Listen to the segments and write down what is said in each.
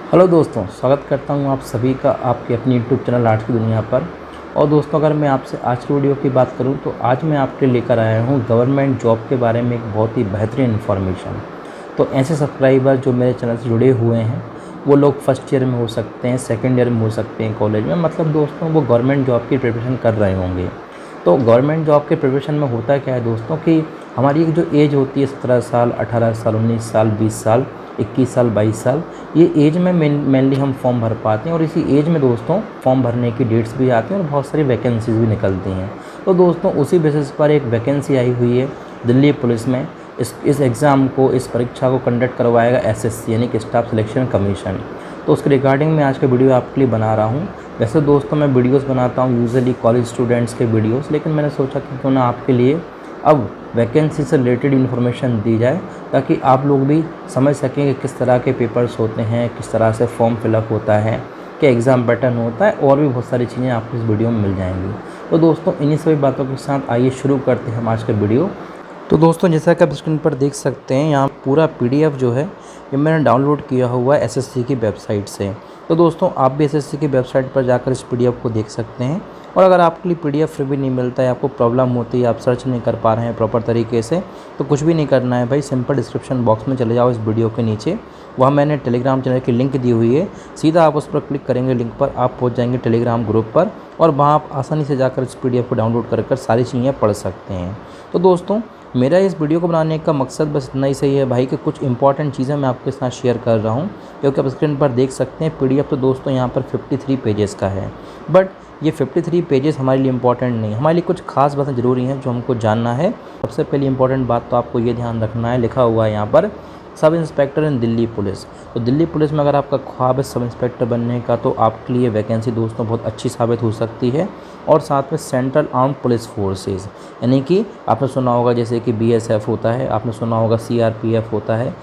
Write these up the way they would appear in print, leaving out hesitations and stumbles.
Hello दोस्तों, स्वागत करता हूं आप सभी का आपके अपनी यूट्यूब चैनल आर्ट्स की दुनिया पर। और दोस्तों, अगर मैं आपसे आज की वीडियो की बात करूं तो आज मैं आपके लेकर आया हूं गवर्नमेंट जॉब के बारे में एक बहुत ही बेहतरीन इन्फॉर्मेशन। तो ऐसे सब्सक्राइबर जो मेरे चैनल से जुड़े हुए हैं वो लोग फर्स्ट ईयर में हो सकते हैं, सेकेंड ईयर में हो सकते हैं कॉलेज में, मतलब दोस्तों वो गवर्नमेंट जॉब की प्रिपरेशन कर रहे होंगे। तो गवर्नमेंट जॉब के प्रिपरेशन में होता क्या है दोस्तों कि हमारी एक जो एज होती है 17 साल, 18 साल, 19 साल, 20 साल, 21 साल, 22 साल, ये एज में मेनली हम फॉर्म भर पाते हैं। और इसी एज में दोस्तों फॉर्म भरने की डेट्स भी आती हैं और बहुत सारी वैकेंसीज भी निकलती हैं। तो दोस्तों उसी बेसिस पर एक वैकेंसी आई हुई है दिल्ली पुलिस में। इस एग्ज़ाम को, इस परीक्षा को कंडक्ट करवाएगा एसएससी यानी कि स्टाफ सिलेक्शन कमीशन। तो उसके रिगार्डिंग मैं आज का वीडियो आपके लिए बना रहा हूँ। वैसे दोस्तों मैं वीडियोस बनाता हूँ यूजुअली कॉलेज स्टूडेंट्स के वीडियोस, लेकिन मैंने सोचा कि क्यों ना आपके लिए अब वैकेंसी से रिलेटेड इन्फॉर्मेशन दी जाए ताकि आप लोग भी समझ सकें कि किस तरह के पेपर्स होते हैं, किस तरह से फॉर्म फिलअप होता है, क्या एग्ज़ाम पैटर्न होता है, और भी बहुत सारी चीज़ें आपको इस वीडियो में मिल जाएंगी। तो दोस्तों इन्हीं सभी बातों के साथ आइए शुरू करते हैं हम आज का वीडियो। तो दोस्तों जैसा कि आप स्क्रीन पर देख सकते हैं, यहाँ पूरा पीडीएफ जो है ये मैंने डाउनलोड किया हुआ है एसएससी की वेबसाइट से। तो दोस्तों आप भी एसएससी की वेबसाइट पर जाकर इस पीडीएफ को देख सकते हैं। और अगर आपके लिए पीडीएफ फिर भी नहीं मिलता है, आपको प्रॉब्लम होती है, आप सर्च नहीं कर पा रहे हैं प्रॉपर तरीके से, तो कुछ भी नहीं करना है भाई, सिंपल डिस्क्रिप्शन बॉक्स में चले जाओ इस वीडियो के नीचे। वहाँ मैंने टेलीग्राम चैनल की लिंक दी हुई है, सीधा आप उस पर क्लिक करेंगे, लिंक पर आप पहुँच जाएंगे टेलीग्राम ग्रुप पर, और वहाँ आप आसानी से जाकर इस पीडीएफ को डाउनलोड कर सारी चीज़ें पढ़ सकते हैं। तो दोस्तों मेरा इस वीडियो को बनाने का मकसद बस इतना ही सही है भाई कि कुछ इंपॉर्टेंट चीज़ें मैं आपके साथ शेयर कर रहा हूँ, क्योंकि आप स्क्रीन पर देख सकते हैं पीडीएफ तो दोस्तों यहाँ पर 53 पेजेस का है। बट ये 53 पेजेस हमारे लिए इंपॉर्टेंट नहीं, हमारे लिए कुछ खास बातें ज़रूरी हैं जो हमको जानना है। सबसे पहली इंपॉर्टेंट बात तो आपको ये ध्यान रखना है, लिखा हुआ है यहाँ पर सब इंस्पेक्टर इन दिल्ली पुलिस। तो दिल्ली पुलिस में अगर आपका ख्वाब है सब इंस्पेक्टर बनने का, तो आपके लिए वैकेंसी दोस्तों बहुत अच्छी साबित हो सकती है। और साथ में सेंट्रल आर्म्ड पुलिस फोर्सेस, यानी कि आपने सुना होगा जैसे कि बीएसएफ होता है, आपने सुना होगा सीआरपीएफ होता है,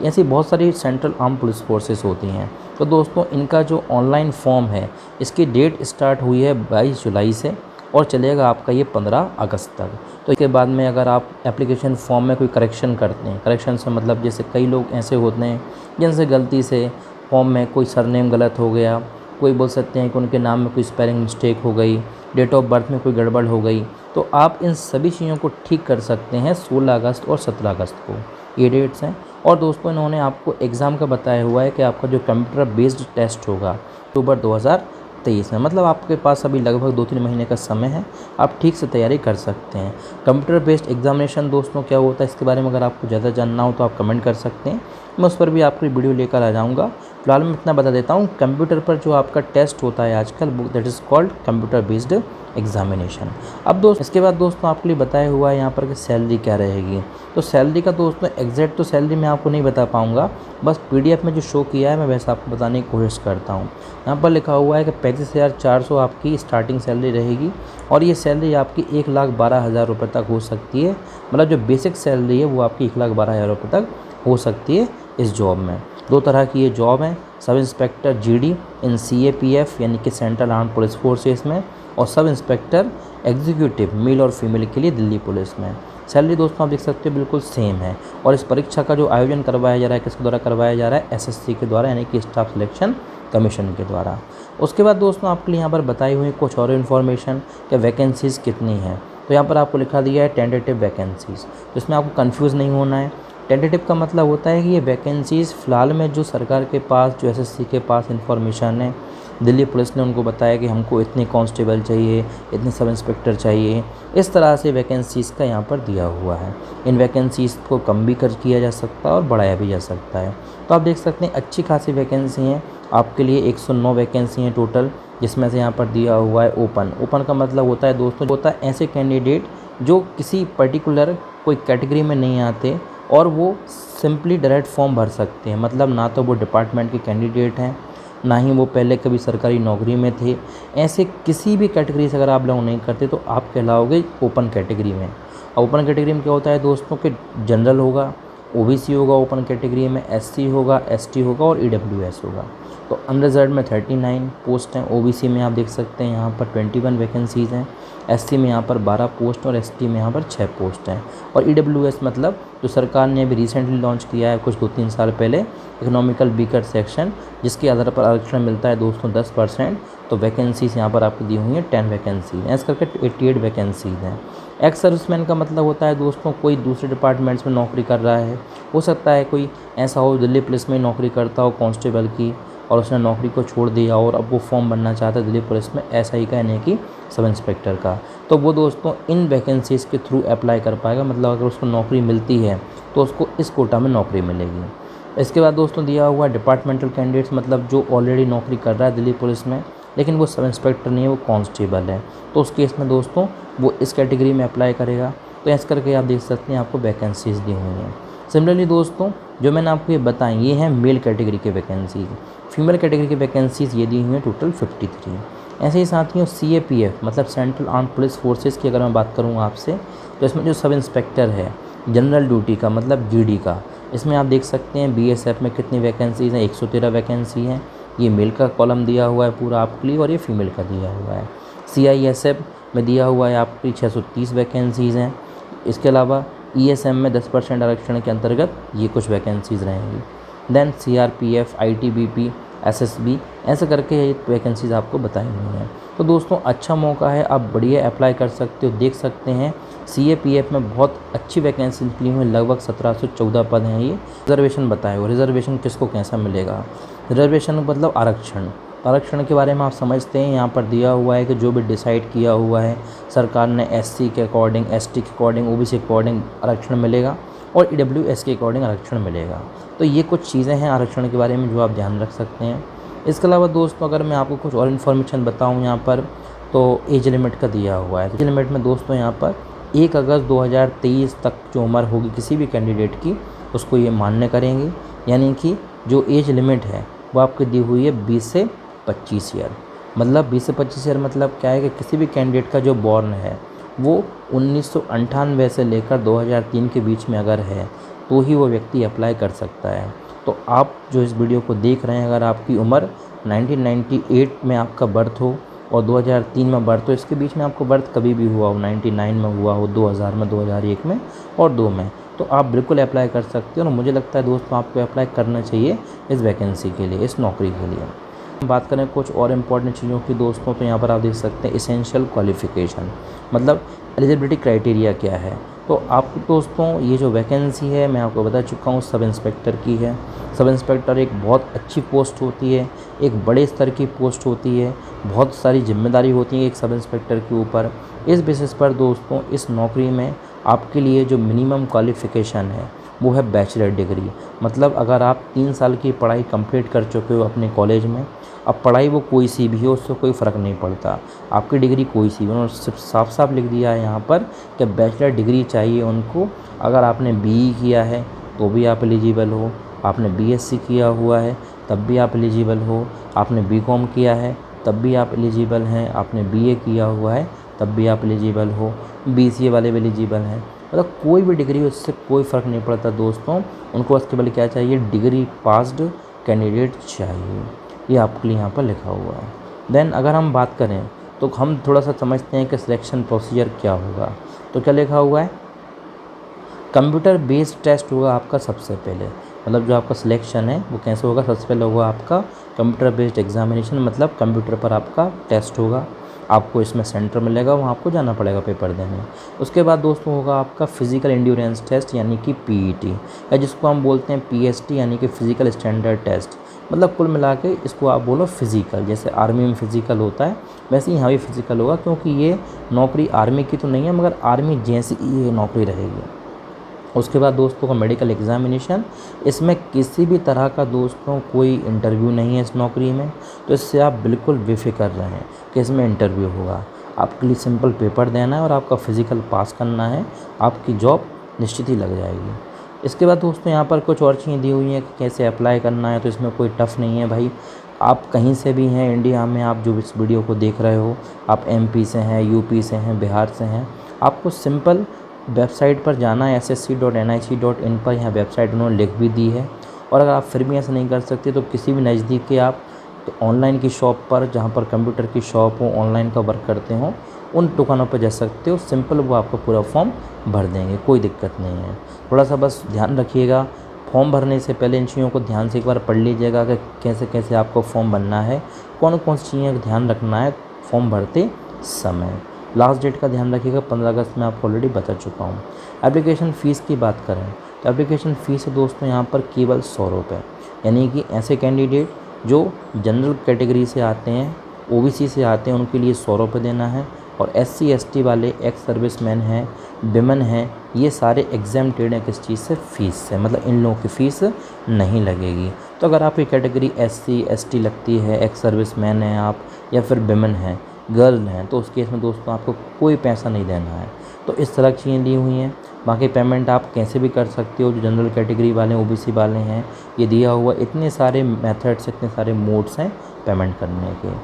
ऐसी बहुत सारी सेंट्रल आर्म्ड पुलिस फोर्सेस होती हैं। तो दोस्तों इनका जो ऑनलाइन फॉर्म है इसकी डेट स्टार्ट हुई है 22 जुलाई से और चलेगा आपका ये 15 अगस्त तक। तो इसके बाद में अगर आप एप्लीकेशन फॉर्म में कोई करेक्शन करते हैं, करेक्शन से मतलब जैसे कई लोग ऐसे होते हैं जिनसे गलती से फॉर्म में कोई सरनेम गलत हो गया, कोई बोल सकते हैं कि उनके नाम में कोई स्पेलिंग मिस्टेक हो गई, डेट ऑफ बर्थ में कोई गड़बड़ हो गई, तो आप इन सभी चीज़ों को ठीक कर सकते हैं 16 अगस्त और 17 अगस्त को, ये डेट्स हैं। और दोस्तों इन्होंने आपको एग्ज़ाम का बताया हुआ है कि आपका जो कंप्यूटर बेस्ड टेस्ट होगा अक्टूबर 2023 में, मतलब आपके पास अभी लगभग 2-3 महीने का समय है, आप ठीक से तैयारी कर सकते हैं। कंप्यूटर बेस्ड एग्जामिनेशन दोस्तों क्या होता है, इसके बारे में अगर आपको ज़्यादा जानना हो तो आप कमेंट कर सकते हैं, मैं उस पर भी आपकी वीडियो लेकर आ जाऊँगा। फिलहाल मैं इतना बता देता हूँ, कंप्यूटर पर जो आपका टेस्ट होता है आजकल that is called computer based examination. अब दोस्त इसके बाद दोस्तों आपके लिए बताया हुआ है यहाँ पर कि सैलरी क्या रहेगी। तो सैलरी का दोस्तों एग्जैक्ट तो सैलरी मैं आपको नहीं बता पाऊँगा, बस पीडीएफ में जो शो किया है मैं वैसा आपको बताने की कोशिश करता हूँ। यहाँ पर लिखा हुआ है कि 35,400 आपकी स्टार्टिंग सैलरी रहेगी, और ये सैलरी आपकी 1,12,000 रुपये तक हो सकती है। मतलब जो बेसिक सैलरी है वो आपकी 1,12,000 रुपये तक हो सकती है इस जॉब में। दो तरह की ये जॉब है, सब इंस्पेक्टर जीडी इन सीएपीएफ यानी कि सेंट्रल आर्म्ड पुलिस फोर्सेस में, और सब इंस्पेक्टर एग्जीक्यूटिव मेल और फीमेल के लिए दिल्ली पुलिस में। सैलरी दोस्तों आप देख सकते हो बिल्कुल सेम है। और इस परीक्षा का जो आयोजन करवाया जा रहा है किसके द्वारा करवाया जा रहा है, एसएससी के द्वारा यानी कि स्टाफ सिलेक्शन कमीशन के द्वारा। उसके बाद दोस्तों आपके लिए यहाँ पर बताई हुई कुछ और इन्फॉर्मेशन कि वैकेंसीज़ कितनी हैं। तो यहाँ पर आपको लिखा दिया है टेंटेटिव वैकेंसीज़, तो इसमें आपको कन्फ्यूज़ नहीं होना है। टेंटेटिव का मतलब होता है कि ये वैकेंसीज़ फ़िलहाल में जो सरकार के पास, जो एसएससी के पास इन्फॉर्मेशन है, दिल्ली पुलिस ने उनको बताया कि हमको इतने कांस्टेबल चाहिए, इतने सब इंस्पेक्टर चाहिए, इस तरह से वैकेंसीज़ का यहाँ पर दिया हुआ है। इन वैकेंसीज़ को कम भी कर किया जा सकता है और बढ़ाया भी जा सकता है। तो आप देख सकते हैं अच्छी खासी वैकेंसी हैं आपके लिए, 109 वैकेंसी हैं टोटल, जिसमें से यहाँ पर दिया हुआ है ओपन। ओपन का मतलब होता है दोस्तों, होता है ऐसे कैंडिडेट जो किसी पर्टिकुलर कोई कैटेगरी में नहीं आते और वो सिंपली डायरेक्ट फॉर्म भर सकते हैं। मतलब ना तो वो डिपार्टमेंट के कैंडिडेट हैं, ना ही वो पहले कभी सरकारी नौकरी में थे। ऐसे किसी भी कैटेगरी से अगर आप बिलोंग नहीं करते तो आप कहलाओगे ओपन कैटेगरी में। ओपन कैटेगरी में क्या होता है दोस्तों कि जनरल होगा, ओबीसी होगा, ओपन कैटेगरी में एससी होगा, एसटी होगा और ईडब्ल्यूएस होगा। तो अनरिजर्व में 39 पोस्ट हैं, ओबीसी में आप देख सकते हैं यहाँ पर 21 वैकेंसीज़ हैं, एससी में यहाँ पर 12 पोस्ट और एसटी में यहाँ पर 6 पोस्ट हैं। और ईडब्ल्यूएस मतलब जो सरकार ने अभी रिसेंटली लॉन्च किया है कुछ 2-3 साल पहले, इकोनॉमिकल वीकर सेक्शन, जिसके आधार पर आरक्षण मिलता है दोस्तों 10%। तो वैकेंसीज़ यहाँ पर आपको दी हुई हैं 10 वैकेंसी, ऐसे करके 88 वैकेंसीज़ हैं। एक्स सर्विसमैन का मतलब होता है दोस्तों कोई दूसरे डिपार्टमेंट्स में नौकरी कर रहा है। हो सकता है कोई ऐसा हो दिल्ली पुलिस में नौकरी करता हो कांस्टेबल की, और उसने नौकरी को छोड़ दिया और अब वो फॉर्म भरना चाहता है दिल्ली पुलिस में एसआई का यानी कि सब इंस्पेक्टर का, तो वो दोस्तों इन वैकेंसीज़ के थ्रू अप्लाई कर पाएगा। मतलब अगर उसको नौकरी मिलती है तो उसको इस कोटा में नौकरी मिलेगी। इसके बाद दोस्तों दिया हुआ डिपार्टमेंटल कैंडिडेट्स, मतलब जो ऑलरेडी नौकरी कर रहा है दिल्ली पुलिस में लेकिन वो सब इंस्पेक्टर नहीं है, वो कांस्टेबल है, तो उस केस में दोस्तों वो इस कैटेगरी में अप्लाई करेगा। तो ऐसे करके आप देख सकते हैं आपको वैकेंसीज़ दी हुई हैं। सिमिलरली दोस्तों जो मैंने आपको ये बताई ये हैं मेल कैटेगरी के वैकेंसीज़। फीमेल कैटेगरी की वैकेंसीज़ ये दी हुई हैं टोटल 53। ऐसे ही साथियों CAPF मतलब सेंट्रल आर्म पुलिस फोर्सेस की अगर मैं बात करूँ आपसे, तो इसमें जो सब इंस्पेक्टर है जनरल ड्यूटी का मतलब GD का, इसमें आप देख सकते हैं BSF में कितनी वैकेंसीज़ हैं, 113 वैकेंसी हैं। ये मेल का कॉलम दिया हुआ है पूरा आपके लिए और ये फीमेल का दिया हुआ है। CISF में दिया हुआ है आपकी 630 वैकेंसीज़ हैं। इसके अलावा ESM में 10% आरक्षण के अंतर्गत ये कुछ वैकेंसीज़ रहेंगी। देन CRPF, ITBP, SSB ऐसे करके ये वैकेंसीज़ आपको बताई हुई हैं। तो दोस्तों अच्छा मौका है, आप बढ़िया अप्लाई कर सकते हो। देख सकते हैं CAPF में बहुत अच्छी वैकेंसी निकली हुई है, लगभग 1714 पद हैं। ये रिजर्वेशन बताए हुए, रिजर्वेशन किसको कैसा मिलेगा। रिजर्वेशन मतलब आरक्षण, आरक्षण के बारे में आप समझते हैं। यहाँ पर दिया हुआ है कि जो भी डिसाइड किया हुआ है सरकार ने SC के अकॉर्डिंग, ST के अकॉर्डिंग, OBC के अकॉर्डिंग आरक्षण मिलेगा और EWS के अकॉर्डिंग आरक्षण मिलेगा। तो ये कुछ चीज़ें हैं आरक्षण के बारे में जो आप ध्यान रख सकते हैं। इसके अलावा दोस्तों अगर मैं आपको कुछ और इन्फॉर्मेशन बताऊँ यहाँ पर, तो एज लिमिट का दिया हुआ है। एज लिमिट में दोस्तों यहाँ पर 1 अगस्त 2023 तक जो उम्र होगी किसी भी कैंडिडेट की उसको ये मान्य करेंगे। यानी कि जो एज लिमिट है वो आपकी दी हुई है 20 से 25 ईयर। मतलब 20 से 25 ईयर मतलब क्या है कि किसी भी कैंडिडेट का जो बॉर्न है वो 1998 से लेकर 2003 के बीच में अगर है तो ही वो व्यक्ति अप्लाई कर सकता है। तो आप जो इस वीडियो को देख रहे हैं, अगर आपकी उम्र 1998 में आपका बर्थ हो और 2003 में बर्थ हो, इसके बीच में आपको बर्थ कभी भी हुआ हो, 99 में हुआ हो, 2000 में, 2001 में और 2 में, तो आप बिल्कुल अप्लाई कर सकते हो। और मुझे लगता है दोस्तों आपको अप्लाई करना चाहिए इस वैकेंसी के लिए, इस नौकरी के लिए। बात करें कुछ और इम्पॉर्टेंट चीज़ों की दोस्तों, तो यहाँ पर आप देख सकते हैं इसेंशियल क्वालिफ़िकेशन मतलब एलिजिबिलिटी क्राइटेरिया क्या है। तो आपको दोस्तों ये जो वैकेंसी है मैं आपको बता चुका हूँ सब इंस्पेक्टर की है। सब इंस्पेक्टर एक बहुत अच्छी पोस्ट होती है, एक बड़े स्तर की पोस्ट होती है, बहुत सारी जिम्मेदारी होती है एक सब इंस्पेक्टर के ऊपर। इस बेसिस पर दोस्तों इस नौकरी में आपके लिए जो मिनिमम क्वालिफ़िकेशन है वो है बैचलर डिग्री। मतलब अगर आप 3 साल की पढ़ाई कंप्लीट कर चुके हो अपने कॉलेज में, अब पढ़ाई वो कोई सी भी हो उससे कोई फ़र्क नहीं पड़ता, आपकी डिग्री कोई सी भी। उन्होंने सिर्फ साफ साफ लिख दिया है यहाँ पर कि बैचलर डिग्री चाहिए उनको। अगर आपने BE किया है तो भी आप एलिजिबल हो, आपने BSc किया हुआ है तब भी आप एलिजिबल हो, आपने BCom किया है तब भी आप एलिजिबल हैं, आपने BA किया हुआ है तब भी आप एलिजिबल हो, BCA वाले भी एलिजिबल हैं। मतलब कोई भी डिग्री हो उससे कोई फ़र्क नहीं पड़ता दोस्तों, उनको उसके बल क्या चाहिए, डिग्री पास्ड कैंडिडेट चाहिए। ये आपके लिए यहाँ पर लिखा हुआ है। देन अगर हम बात करें तो हम थोड़ा सा समझते हैं कि सिलेक्शन प्रोसीजर क्या होगा। तो क्या लिखा हुआ है, कंप्यूटर बेस्ड टेस्ट होगा आपका सबसे पहले। मतलब जो आपका सिलेक्शन है वो कैसे होगा, सबसे पहले होगा आपका कंप्यूटर बेस्ड एग्जामिनेशन, मतलब कंप्यूटर पर आपका टेस्ट होगा। आपको इसमें सेंटर मिलेगा, वहाँ आपको जाना पड़ेगा पेपर देने। उसके बाद दोस्तों होगा आपका फिज़िकल एंड्योरेंस टेस्ट यानी कि PET, या जिसको हम बोलते हैं PST यानी कि फिज़िकल स्टैंडर्ड टेस्ट। मतलब कुल मिला के इसको आप बोलो फ़िज़िकल, जैसे आर्मी में फ़िज़िकल होता है वैसे ही यहाँ भी फ़िज़िकल होगा, क्योंकि ये नौकरी आर्मी की तो नहीं है मगर आर्मी जैसी ये नौकरी रहेगी। उसके बाद दोस्तों का मेडिकल एग्ज़ामिनेशन, इसमें किसी भी तरह का दोस्तों कोई इंटरव्यू नहीं है इस नौकरी में, तो इससे आप बिल्कुल बेफिक्र रहें कि इसमें इंटरव्यू होगा। आपके लिए सिंपल पेपर देना है और आपका फ़िज़िकल पास करना है, आपकी जॉब निश्चित ही लग जाएगी। इसके बाद दोस्तों यहाँ पर कुछ और चीज़ें दी हुई हैं कि कैसे अप्लाई करना है, तो इसमें कोई टफ़ नहीं है भाई। आप कहीं से भी हैं इंडिया में, आप जो इस वीडियो को देख रहे हो, आप MP से हैं, UP से हैं, बिहार से हैं, आपको सिंपल वेबसाइट पर जाना है ssc.nic.in पर। यहाँ वेबसाइट उन्होंने लिख भी दी है। और अगर आप फिर भी ऐसा नहीं कर सकते तो किसी भी नज़दीक के आप ऑनलाइन की शॉप पर, जहाँ पर कंप्यूटर की शॉप हो, ऑनलाइन का वर्क करते हो, उन दुकानों पर जा सकते हो। सिंपल वो आपका पूरा फॉर्म भर देंगे, कोई दिक्कत नहीं है। थोड़ा सा बस ध्यान रखिएगा, फॉर्म भरने से पहले इन चीज़ों को ध्यान से एक बार पढ़ लीजिएगा कि कैसे कैसे आपको फॉर्म भरना है, कौन कौन सी चीज़ें का ध्यान रखना है फॉर्म भरते समय। लास्ट डेट का ध्यान रखिएगा, 15 अगस्त में आपको ऑलरेडी बता चुका हूँ। एप्लीकेशन फ़ीस की बात करें तो एप्लीकेशन फ़ीस है दोस्तों यहाँ पर केवल 100 रुपये, यानी कि ऐसे कैंडिडेट जो जनरल कैटेगरी से आते हैं, ओबीसी से आते हैं, उनके लिए 100 रुपये देना है। और SC ST वाले, एक्स सर्विसमैन हैं, विमेन हैं, ये सारे एग्जाम्प्टेड हैं किस चीज़ से, फ़ीस से, मतलब इन लोगों की फ़ीस नहीं लगेगी। तो अगर आपकी कैटेगरी SC ST लगती है, एक्स सर्विसमैन हैं आप, या फिर विमेन हैं, गर्ल हैं, तो उस केस में दोस्तों आपको कोई पैसा नहीं देना है। तो इस तरह की चीज़ें ली हुई हैं। बाकी पेमेंट आप कैसे भी कर सकते हो, जो जनरल कैटेगरी वाले OBC वाले हैं, ये दिया हुआ इतने सारे मेथड्स, इतने सारे मोड्स हैं पेमेंट करने के।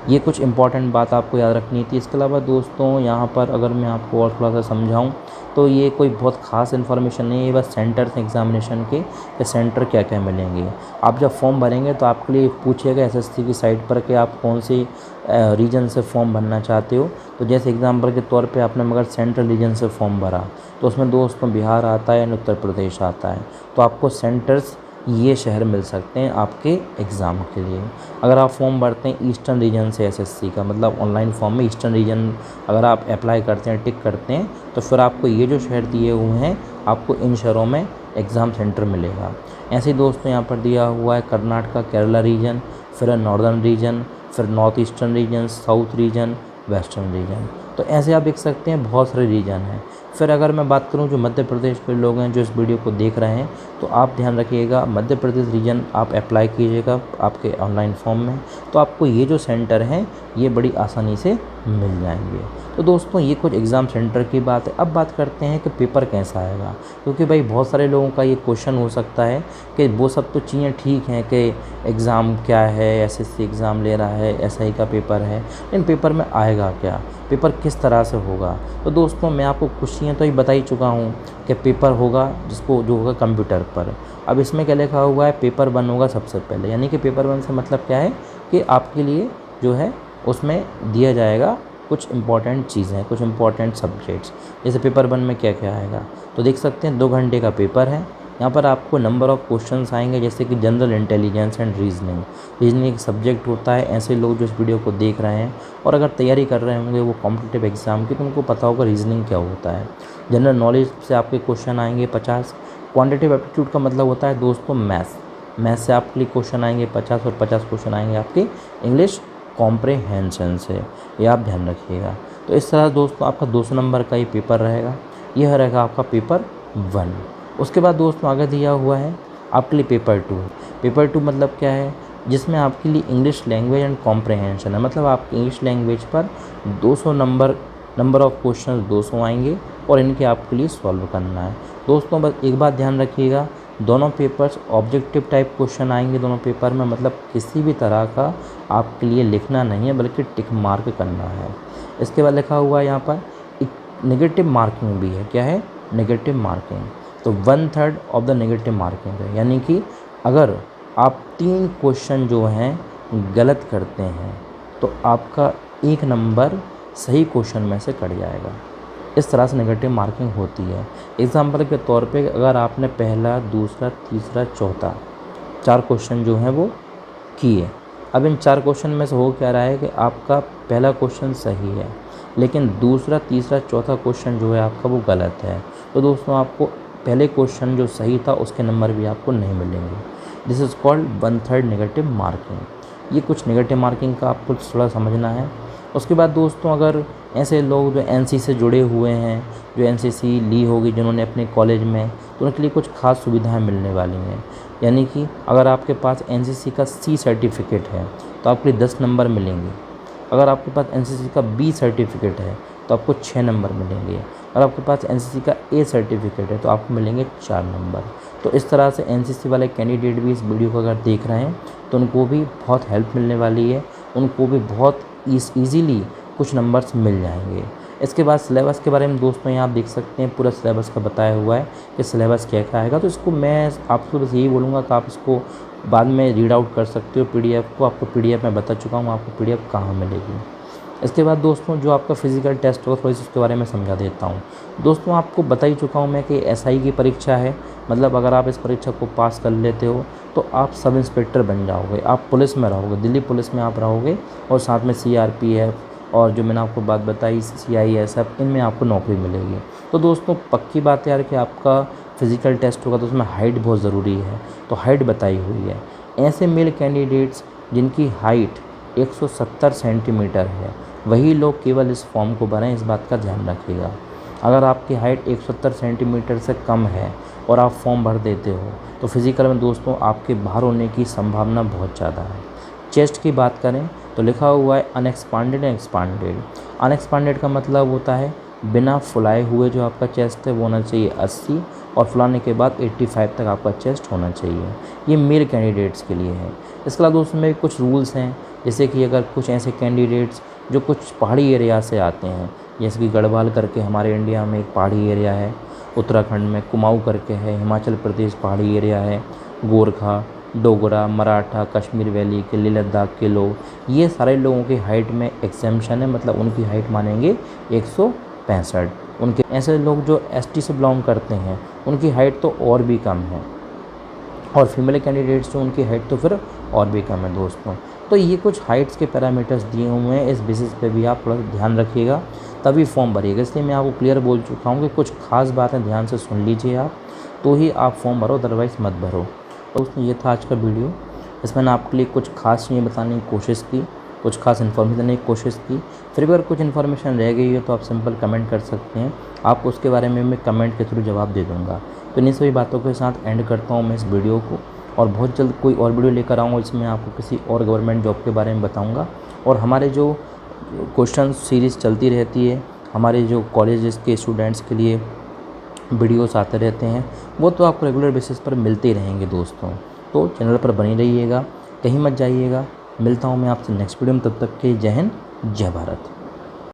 ये कुछ इंपॉर्टेंट बात आपको याद रखनी थी। इसके अलावा दोस्तों यहाँ पर अगर मैं आपको और थोड़ा सा समझाऊँ तो ये कोई बहुत ख़ास इन्फॉर्मेशन नहीं है, ये बस सेंटर्स एग्जामिनेशन के, ये सेंटर क्या क्या मिलेंगे। आप जब फॉर्म भरेंगे तो आपके लिए पूछेगा SSC की साइट पर कि आप कौन सी रीजन से फॉर्म भरना चाहते हो। तो जैसे एग्जाम्पल के तौर पे आपने मगर सेंट्रल रीजन से फॉर्म भरा तो उसमें दोस्तों बिहार आता है या उत्तर प्रदेश आता है, तो आपको सेंटर्स ये शहर मिल सकते हैं आपके एग्ज़ाम के लिए। अगर आप फॉर्म भरते हैं ईस्टर्न रीजन से SSC का, मतलब ऑनलाइन फॉर्म में ईस्टर्न रीजन अगर आप अप्लाई करते हैं, टिक करते हैं, तो फिर आपको ये जो शहर दिए हुए हैं, आपको इन शहरों में एग्ज़ाम सेंटर मिलेगा। ऐसे ही दोस्तों यहाँ पर दिया हुआ है कर्नाटका, केरला रीजन, फिर नॉर्दर्न रीजन, फिर north eastern region, south region, western region. तो ऐसे आप देख सकते हैं बहुत सारे रीजन हैं। फिर अगर मैं बात करूं जो मध्य प्रदेश के लोग हैं जो इस वीडियो को देख रहे हैं, तो आप ध्यान रखिएगा, मध्य प्रदेश रीजन आप अप्लाई कीजिएगा आपके ऑनलाइन फॉर्म में, तो आपको ये जो सेंटर हैं ये बड़ी आसानी से मिल जाएंगे। तो दोस्तों ये कुछ एग्ज़ाम सेंटर की बात है। अब बात करते हैं कि पेपर कैसा आएगा, क्योंकि भाई बहुत सारे लोगों का ये क्वेश्चन हो सकता है कि वो सब तो चीज़ें ठीक हैं कि एग्ज़ाम क्या है, SSC एग्ज़ाम ले रहा है, SI का पेपर है, लेकिन पेपर में आएगा क्या, पेपर किस तरह से होगा। तो दोस्तों मैं आपको कुछ चीज़ें तो ही बता ही चुका हूँ कि पेपर होगा जो होगा कंप्यूटर पर। अब इसमें क्या लिखा हुआ है, पेपर 1 होगा सबसे पहले, यानी कि पेपर 1 से मतलब क्या है कि आपके लिए जो है उसमें दिया जाएगा कुछ इंपॉर्टेंट चीज़ें, कुछ इंपॉर्टेंट सब्जेक्ट्स। जैसे पेपर 1 में क्या क्या आएगा, तो देख सकते हैं 2 घंटे का पेपर है। यहाँ पर आपको नंबर ऑफ़ क्वेश्चंस आएंगे, जैसे कि जनरल इंटेलिजेंस एंड रीजनिंग एक सब्जेक्ट होता है। ऐसे लोग जो इस वीडियो को देख रहे हैं और अगर तैयारी कर रहे होंगे वो कॉम्पिटिटिव एग्ज़ाम की, तो उनको पता होगा रीजनिंग क्या होता है। जनरल नॉलेज से आपके क्वेश्चन आएंगे 50। क्वान्टिटेटिव एप्टीट्यूड का मतलब होता है दोस्तों मैथ्स से आपके लिए क्वेश्चन आएंगे 50, और 50 क्वेश्चन आएंगे आपके इंग्लिश कॉम्प्रहेंशन से, ये आप ध्यान रखिएगा। तो इस तरह दोस्तों आपका 200 नंबर का ये पेपर रहेगा, यह रहेगा आपका पेपर 1। उसके बाद दोस्तों आगे दिया हुआ है आपके लिए पेपर 2। पेपर 2 मतलब क्या है, जिसमें आपके लिए इंग्लिश लैंग्वेज एंड कॉम्प्रहेंशन है, मतलब आपके इंग्लिश लैंग्वेज पर 200 नंबर ऑफ़ क्वेश्चन 200 आएंगे और इनके आपके लिए सॉल्व करना है। दोस्तों बस एक बात ध्यान रखिएगा, दोनों पेपर्स ऑब्जेक्टिव टाइप क्वेश्चन आएंगे दोनों पेपर में, मतलब किसी भी तरह का आपके लिए लिखना नहीं है बल्कि टिक मार्क करना है। इसके बाद लिखा हुआ है यहाँ पर एक नेगेटिव मार्किंग भी है। क्या है, नेगेटिव मार्किंग। तो 1/3 ऑफ द नेगेटिव मार्किंग है, यानी कि अगर आप 3 क्वेश्चन जो हैं गलत करते हैं तो आपका 1 नंबर सही क्वेश्चन में से कट जाएगा। इस तरह से नेगेटिव मार्किंग होती है। एग्जाम्पल के तौर पे अगर आपने पहला, दूसरा, तीसरा, चौथा 4 क्वेश्चन जो हैं वो किए, अब इन 4 क्वेश्चन में से हो क्या रहा है कि आपका पहला क्वेश्चन सही है लेकिन दूसरा, तीसरा, चौथा क्वेश्चन जो है आपका वो गलत है, तो दोस्तों आपको पहले क्वेश्चन जो सही था उसके नंबर भी आपको नहीं मिलेंगे। This is called 1/3 negative marking. ये कुछ नेगेटिव मार्किंग का आपको थोड़ा समझना है। उसके बाद दोस्तों अगर ऐसे लोग जो NC से जुड़े हुए हैं, जो NCC ली होगी जिन्होंने अपने कॉलेज में, तो उनके लिए कुछ खास सुविधाएं मिलने वाली हैं। यानी कि अगर आपके पास NCC का C सर्टिफिकेट है तो आपके लिए 10 नंबर मिलेंगे। अगर आपके पास NCC का B सर्टिफिकेट है तो आपको 6 नंबर मिलेंगे। अगर आपके पास NCC का A सर्टिफिकेट है तो आपको मिलेंगे 4 नंबर। तो इस तरह से NCC वाले कैंडिडेट भी इस वीडियो को अगर देख रहे हैं तो उनको भी बहुत हेल्प मिलने वाली है, उनको भी बहुत ईज़िली कुछ नंबर्स मिल जाएंगे। इसके बाद सिलेबस के बारे में दोस्तों यहाँ आप देख सकते हैं पूरा सिलेबस का बताया हुआ है कि सिलेबस क्या क्या आएगा। तो इसको मैं आपको बस यही बोलूँगा कि आप इसको बाद में रीड आउट कर सकते हो PDF को। आपको PDF मैं बता चुका हूँ, आपको PDF कहाँ मिलेगी। इसके बाद दोस्तों जो आपका फिज़िकल टेस्ट होगा थोड़ी सी उसके बारे में समझा देता हूँ। दोस्तों आपको बता ही चुका हूँ मैं कि एसआई की परीक्षा है, मतलब अगर आप इस परीक्षा को पास कर लेते हो तो आप सब इंस्पेक्टर बन जाओगे, आप पुलिस में रहोगे, दिल्ली पुलिस में आप रहोगे और साथ में सीआरपीएफ और जो मैंने आपको बात बताई सीआईएसएफ, इनमें आपको नौकरी मिलेगी। तो दोस्तों पक्की बात है यार कि आपका फिज़िकल टेस्ट होगा तो उसमें हाइट बहुत ज़रूरी है, तो हाइट बताई हुई है। ऐसे मेल कैंडिडेट्स जिनकी हाइट 170 सेंटीमीटर है वही लोग केवल इस फॉर्म को भरें, इस बात का ध्यान रखिएगा। अगर आपकी हाइट 170 सेंटीमीटर से कम है और आप फॉर्म भर देते हो तो फिज़िकल में दोस्तों आपके बाहर होने की संभावना बहुत ज़्यादा है। चेस्ट की बात करें तो लिखा हुआ है अनएक्सपांडेड एंड एक्सपांडेड। अनएक्सपांडेड का मतलब होता है बिना फुलाए हुए जो आपका चेस्ट है वो होना चाहिए 80 और फुलाने के बाद 85 तक आपका चेस्ट होना चाहिए। ये मेल कैंडिडेट्स के लिए है। इसके अलावा दोस्तों में कुछ रूल्स हैं, जैसे कि अगर कुछ ऐसे कैंडिडेट्स जो कुछ पहाड़ी एरिया से आते हैं, जैसे कि गढ़वाल करके हमारे इंडिया में एक पहाड़ी एरिया है, उत्तराखंड में कुमाऊँ करके है, हिमाचल प्रदेश पहाड़ी एरिया है, गोरखा, डोगरा, मराठा, कश्मीर वैली के, लेह लद्दाख के लोग, ये सारे लोगों की हाइट में एग्जेम्पशन है, मतलब उनकी हाइट मानेंगे 165। उनके ऐसे लोग जो एसटी से बिलोंग करते हैं उनकी हाइट तो और भी कम है, और फीमेल कैंडिडेट्स जो उनकी हाइट तो फिर और भी कम है दोस्तों। तो ये कुछ हाइट्स के पैरामीटर्स दिए हुए हैं, इस बेसिस पे भी आप थोड़ा ध्यान रखिएगा तभी फॉर्म भरिएगा। इसलिए मैं आपको क्लियर बोल चुका हूँ कि कुछ खास बातें ध्यान से सुन लीजिए आप, तो ही आप फॉर्म भरो, अदरवाइज़ मत भरो। तो दोस्तों ये था आज का वीडियो, इसमें मैंने आपके लिए कुछ खास चीज़ें बताने की कोशिश की, कुछ खास इन्फॉर्मेशन देने की कोशिश की। फिर भी अगर कुछ इन्फॉर्मेशन रह गई है तो आप सिंपल कमेंट कर सकते हैं, आपको उसके बारे में मैं कमेंट के थ्रू जवाब दे दूँगा। तो इन्हीं सभी बातों के साथ एंड करता हूँ मैं इस वीडियो को, और बहुत जल्द कोई और वीडियो लेकर आऊँगा जिसमें आपको किसी और गवर्नमेंट जॉब के बारे में बताऊँगा। और हमारे जो क्वेश्चन सीरीज़ चलती रहती है, हमारे जो कॉलेजेस के स्टूडेंट्स के लिए वीडियोस आते रहते हैं, वो तो आपको रेगुलर बेसिस पर मिलते ही रहेंगे दोस्तों। तो चैनल पर बने रहिएगा, कहीं मत जाइएगा। मिलता हूँ मैं आपसे नेक्स्ट वीडियो में, तब तक के जय हिंद, जय भारत।